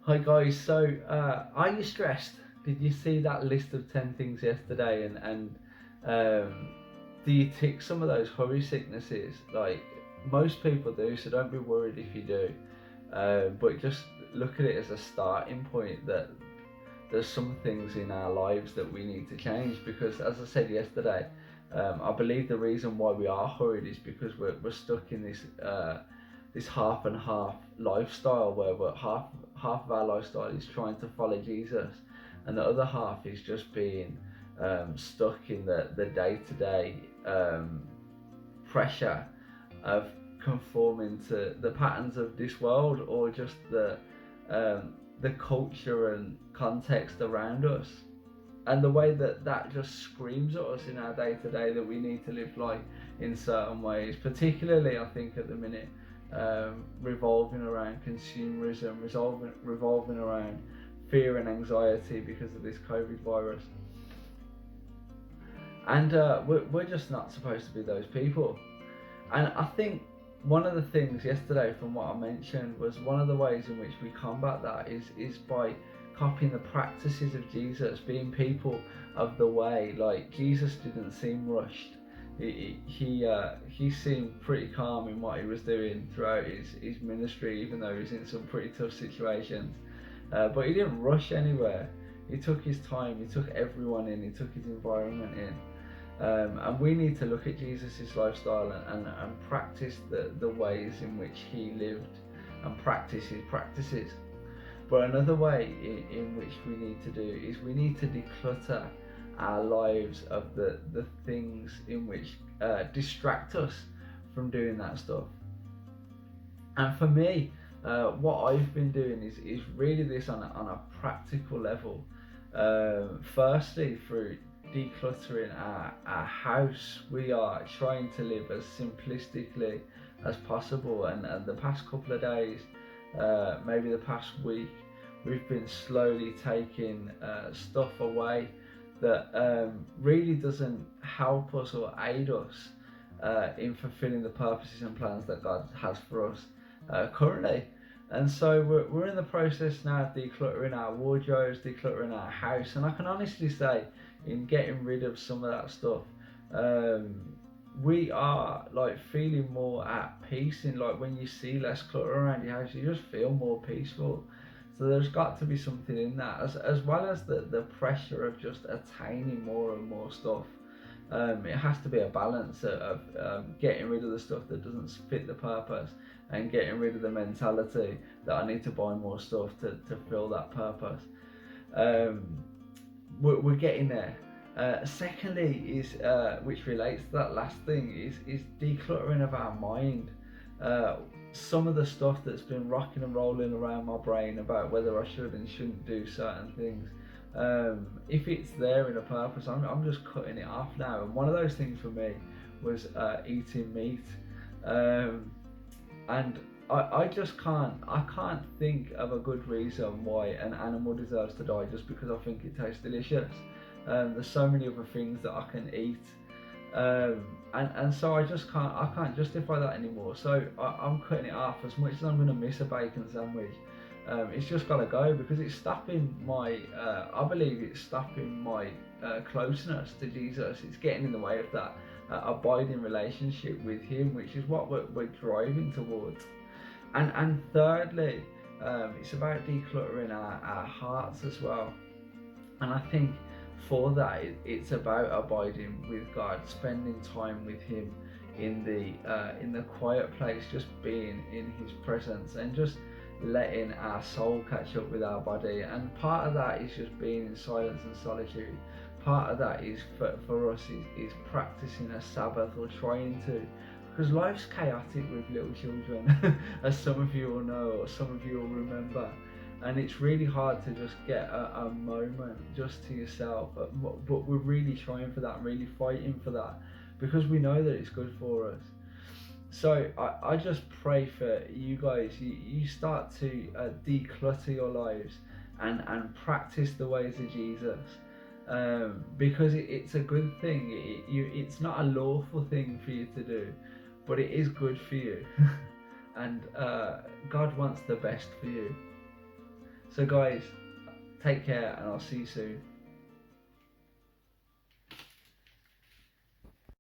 Hi guys, so are you stressed? Did you see that list of 10 things yesterday and do you tick some of those hurry sicknesses? Like most people do, so don't be worried if you do. But just look at it as a starting point that there's some things in our lives that we need to change because as I said yesterday, I believe the reason why we are hurried is because we're stuck in this half and half lifestyle where half of our lifestyle is trying to follow Jesus, and the other half is just being stuck in the day to day pressure of conforming to the patterns of this world or just the culture and context around us, and the way that just screams at us in our day to day that we need to live life in certain ways, particularly I think at the minute revolving around consumerism, revolving around fear and anxiety because of this COVID virus. And we're just not supposed to be those people. And I think one of the things yesterday from what I mentioned was one of the ways in which we combat that is by copying the practices of Jesus, being people of the way. Like Jesus didn't seem rushed. He seemed pretty calm in what he was doing throughout his ministry, even though he was in some pretty tough situations. But he didn't rush anywhere. He took his time, he took everyone in, he took his environment in. And we need to look at Jesus' lifestyle and practice the ways in which he lived and practice his practices. But another way in which we need to do is we need to declutter our lives of the things in which distract us from doing that stuff. And for me, what I've been doing is really this on a practical level. Firstly, through decluttering our house, we are trying to live as simplistically as possible. And the past couple of days, maybe the past week, we've been slowly taking stuff away that really doesn't help us or aid us in fulfilling the purposes and plans that God has for us currently. And so we're in the process now of decluttering our wardrobes, decluttering our house, and I can honestly say in getting rid of some of that stuff, we are like feeling more at peace. In like when you see less clutter around your house, you just feel more peaceful. So there's got to be something in that, as well as the pressure of just attaining more and more stuff. It has to be a balance of getting rid of the stuff that doesn't fit the purpose and getting rid of the mentality that I need to buy more stuff to fill that purpose. We're getting there. Secondly is which relates to that last thing is decluttering of our mind. Some of the stuff that's been rocking and rolling around my brain about whether I should and shouldn't do certain things, if it's there in a purpose, I'm just cutting it off now. And one of those things for me was eating meat, and I just can't think of a good reason why an animal deserves to die just because I think it tastes delicious. There's so many other things that I can eat, and so I can't justify that anymore. So I'm cutting it off. As much as I'm going to miss a bacon sandwich, it's just got to go because it's stopping my I believe it's stopping my closeness to Jesus. It's getting in the way of that abiding relationship with him, which is what we're driving towards. And thirdly, it's about decluttering our hearts as well. And I think for that, it's about abiding with God, spending time with him in the quiet place, just being in his presence and just letting our soul catch up with our body. And part of that is just being in silence and solitude. Part of that is for us is practicing a Sabbath, or trying to, because life's chaotic with little children, as some of you will know or some of you will remember. And it's really hard to just get a moment just to yourself, but we're really trying for that, really fighting for that, because we know that it's good for us. So I just pray for you guys, you start to declutter your lives and practice the ways of Jesus, because it's a good thing. It's not a lawful thing for you to do, but it is good for you. And God wants the best for you. So guys, take care and I'll see you soon.